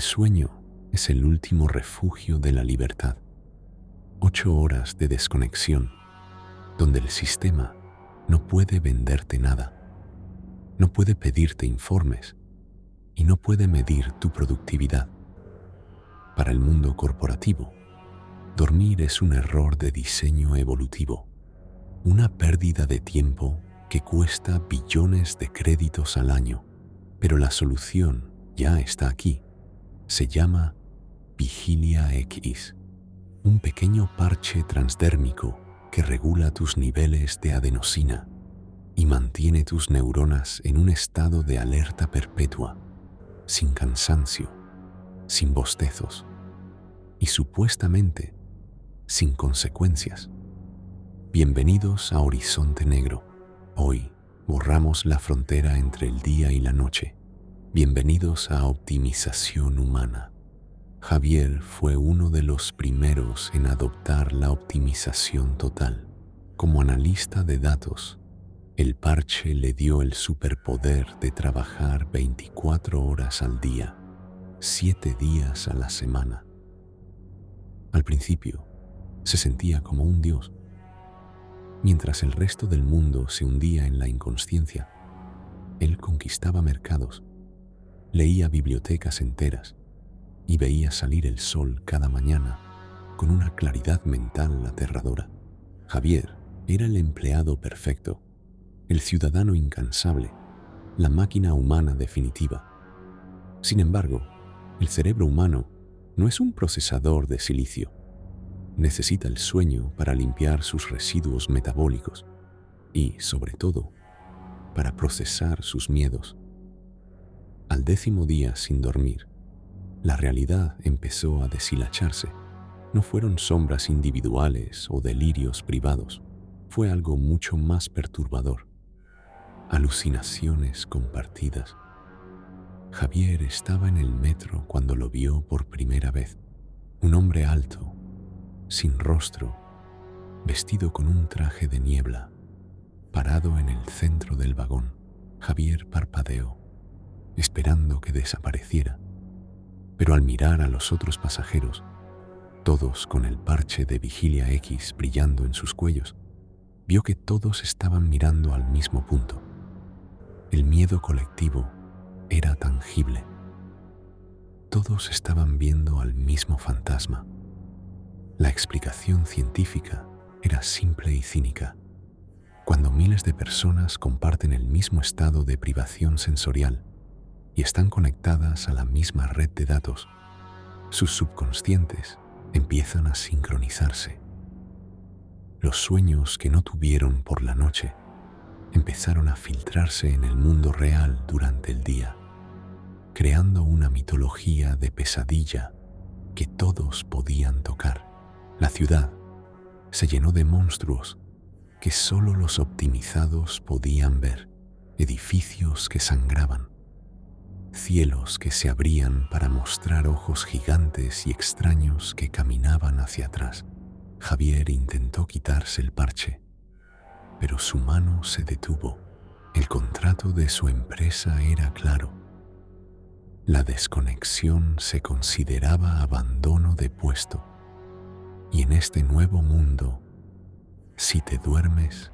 sueño es el último refugio de la libertad. 8 horas de desconexión, donde el sistema no puede venderte nada, no puede pedirte informes y no puede medir tu productividad. Para el mundo corporativo, dormir es un error de diseño evolutivo, una pérdida de tiempo que cuesta billones de créditos al año, pero la solución ya está aquí. Se llama Vigilia X, un pequeño parche transdérmico que regula tus niveles de adenosina y mantiene tus neuronas en un estado de alerta perpetua, sin cansancio, sin bostezos y supuestamente sin consecuencias. Bienvenidos a Horizonte Negro. Hoy borramos la frontera entre el día y la noche. Bienvenidos a Optimización Humana. Javier fue uno de los primeros en adoptar la optimización total. Como analista de datos, el parche le dio el superpoder de trabajar 24 horas al día, 7 días a la semana. Al principio, se sentía como un dios. Mientras el resto del mundo se hundía en la inconsciencia, él conquistaba mercados, leía bibliotecas enteras y veía salir el sol cada mañana con una claridad mental aterradora. Javier era el empleado perfecto, el ciudadano incansable, la máquina humana definitiva. Sin embargo, el cerebro humano no es un procesador de silicio. Necesita el sueño para limpiar sus residuos metabólicos y, sobre todo, para procesar sus miedos. Al 10º día sin dormir, la realidad empezó a deshilacharse. No fueron sombras individuales o delirios privados. Fue algo mucho más perturbador. Alucinaciones compartidas. Javier estaba en el metro cuando lo vio por primera vez. Un hombre alto, sin rostro, vestido con un traje de niebla, parado en el centro del vagón. Javier parpadeó, esperando que desapareciera, pero al mirar a los otros pasajeros, todos con el parche de Vigilia X brillando en sus cuellos, vio que todos estaban mirando al mismo punto. El miedo colectivo era tangible. Todos estaban viendo al mismo fantasma. La explicación científica era simple y cínica. Cuando miles de personas comparten el mismo estado de privación sensorial y están conectadas a la misma red de datos, sus subconscientes empiezan a sincronizarse. Los sueños que no tuvieron por la noche empezaron a filtrarse en el mundo real durante el día, creando una mitología de pesadilla que todos podían tocar. La ciudad se llenó de monstruos que solo los optimizados podían ver, edificios que sangraban, cielos que se abrían para mostrar ojos gigantes y extraños que caminaban hacia atrás. Javier intentó quitarse el parche, pero su mano se detuvo. El contrato de su empresa era claro. La desconexión se consideraba abandono de puesto. Y en este nuevo mundo, si te duermes,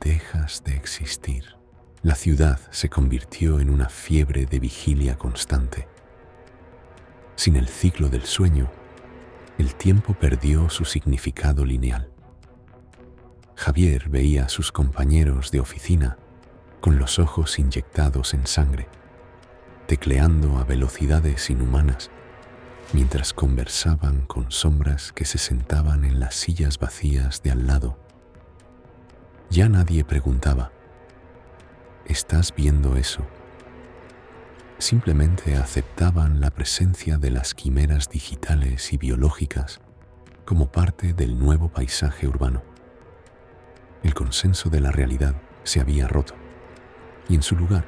dejas de existir. La ciudad se convirtió en una fiebre de vigilia constante. Sin el ciclo del sueño, el tiempo perdió su significado lineal. Javier veía a sus compañeros de oficina con los ojos inyectados en sangre, tecleando a velocidades inhumanas, mientras conversaban con sombras que se sentaban en las sillas vacías de al lado. Ya nadie preguntaba, ¿estás viendo eso? Simplemente aceptaban la presencia de las quimeras digitales y biológicas como parte del nuevo paisaje urbano. El consenso de la realidad se había roto, y en su lugar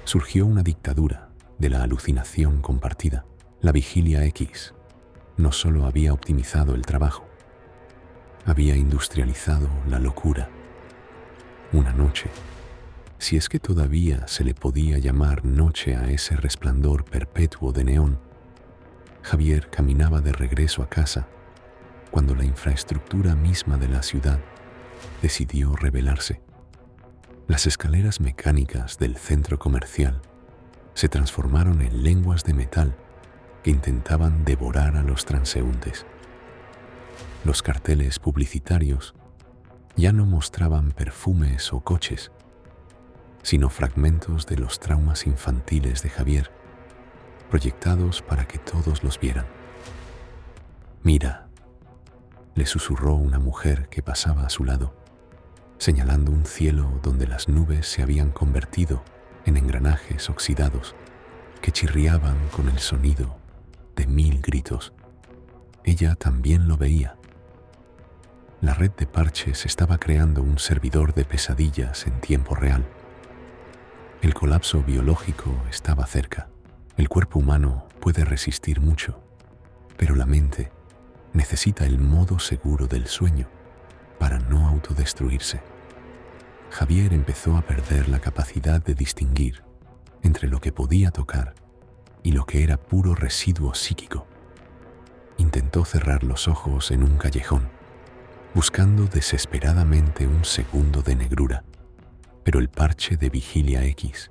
surgió una dictadura de la alucinación compartida. La Vigilia X no solo había optimizado el trabajo, había industrializado la locura. Una noche, si es que todavía se le podía llamar noche a ese resplandor perpetuo de neón, Javier caminaba de regreso a casa cuando la infraestructura misma de la ciudad decidió rebelarse. Las escaleras mecánicas del centro comercial se transformaron en lenguas de metal que intentaban devorar a los transeúntes. Los carteles publicitarios ya no mostraban perfumes o coches, sino fragmentos de los traumas infantiles de Javier, proyectados para que todos los vieran. «Mira», le susurró una mujer que pasaba a su lado, señalando un cielo donde las nubes se habían convertido en engranajes oxidados que chirriaban con el sonido de 1000 gritos. Ella también lo veía. La red de parches estaba creando un servidor de pesadillas en tiempo real. El colapso biológico estaba cerca. El cuerpo humano puede resistir mucho, pero la mente necesita el modo seguro del sueño para no autodestruirse. Javier empezó a perder la capacidad de distinguir entre lo que podía tocar y lo que era puro residuo psíquico. Intentó cerrar los ojos en un callejón, buscando desesperadamente un segundo de negrura, pero el parche de Vigilia X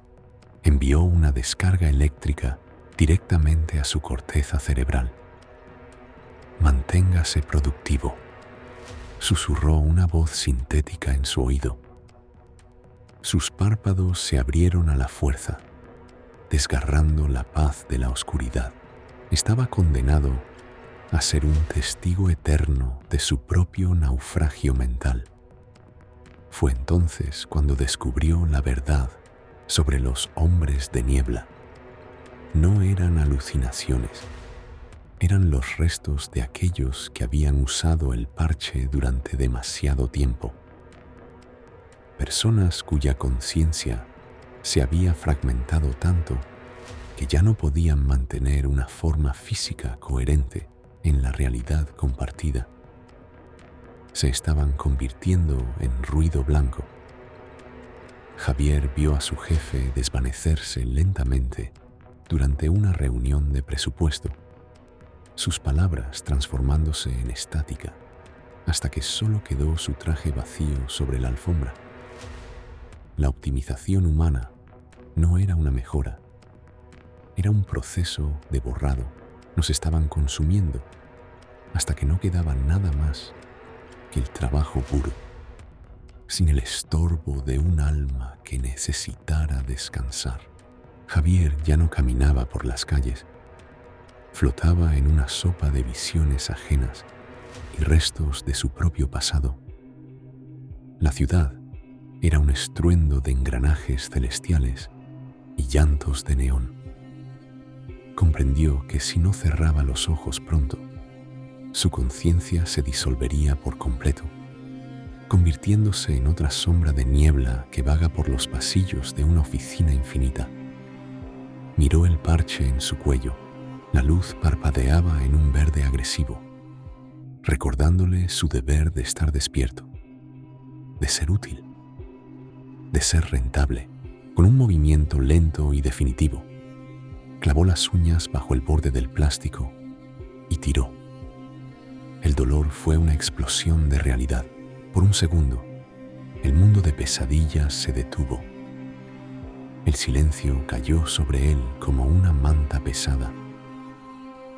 envió una descarga eléctrica directamente a su corteza cerebral. «Manténgase productivo», susurró una voz sintética en su oído. Sus párpados se abrieron a la fuerza, desgarrando la paz de la oscuridad. Estaba condenado a ser un testigo eterno de su propio naufragio mental. Fue entonces cuando descubrió la verdad sobre los hombres de niebla. No eran alucinaciones, eran los restos de aquellos que habían usado el parche durante demasiado tiempo. Personas cuya conciencia se había fragmentado tanto que ya no podían mantener una forma física coherente en la realidad compartida. Se estaban convirtiendo en ruido blanco. Javier vio a su jefe desvanecerse lentamente durante una reunión de presupuesto, sus palabras transformándose en estática hasta que solo quedó su traje vacío sobre la alfombra. La optimización humana no era una mejora, era un proceso de borrado. Nos estaban consumiendo hasta que no quedaba nada más que el trabajo puro, sin el estorbo de un alma que necesitara descansar. Javier ya no caminaba por las calles, flotaba en una sopa de visiones ajenas y restos de su propio pasado. La ciudad era un estruendo de engranajes celestiales y llantos de neón. Comprendió que si no cerraba los ojos pronto, su conciencia se disolvería por completo, convirtiéndose en otra sombra de niebla que vaga por los pasillos de una oficina infinita. Miró el parche en su cuello. La luz parpadeaba en un verde agresivo, recordándole su deber de estar despierto, de ser útil, de ser rentable. Con un movimiento lento y definitivo, clavó las uñas bajo el borde del plástico y tiró. El dolor fue una explosión de realidad. Por un segundo, el mundo de pesadillas se detuvo. El silencio cayó sobre él como una manta pesada.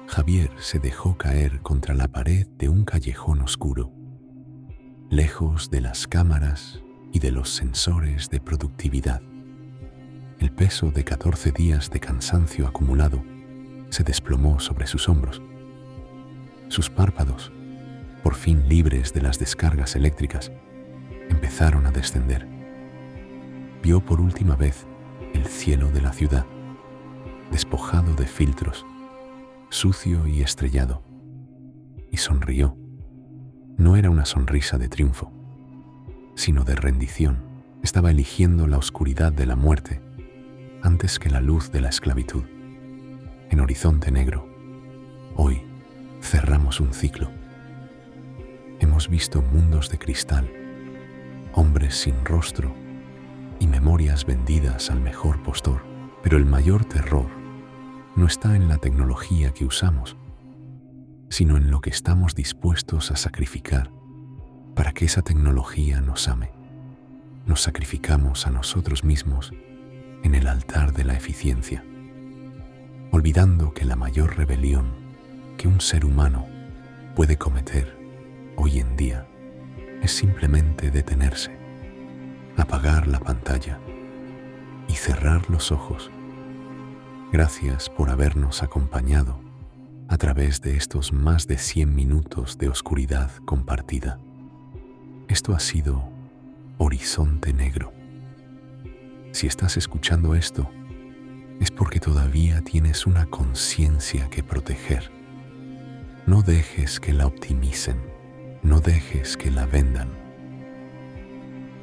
Javier se dejó caer contra la pared de un callejón oscuro, lejos de las cámaras y de los sensores de productividad. El peso de 14 días de cansancio acumulado se desplomó sobre sus hombros. Sus párpados, por fin libres de las descargas eléctricas, empezaron a descender. Vio por última vez el cielo de la ciudad, despojado de filtros, sucio y estrellado, y sonrió. No era una sonrisa de triunfo, sino de rendición. Estaba eligiendo la oscuridad de la muerte antes que la luz de la esclavitud. En horizonte negro, hoy cerramos un ciclo. Hemos visto mundos de cristal, hombres sin rostro y memorias vendidas al mejor postor. Pero el mayor terror no está en la tecnología que usamos, sino en lo que estamos dispuestos a sacrificar para que esa tecnología nos ame. Nos sacrificamos a nosotros mismos en el altar de la eficiencia, olvidando que la mayor rebelión que un ser humano puede cometer hoy en día es simplemente detenerse, apagar la pantalla y cerrar los ojos. Gracias por habernos acompañado a través de estos más de 100 minutos de oscuridad compartida. Esto ha sido Horizonte Negro. Si estás escuchando esto, es porque todavía tienes una conciencia que proteger. No dejes que la optimicen, no dejes que la vendan.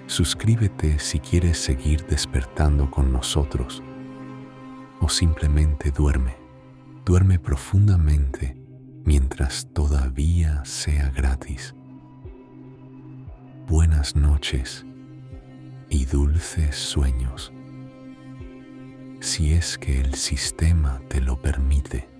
Suscríbete si quieres seguir despertando con nosotros, o simplemente duerme profundamente mientras todavía sea gratis. Buenas noches y dulces sueños, si es que el sistema te lo permite.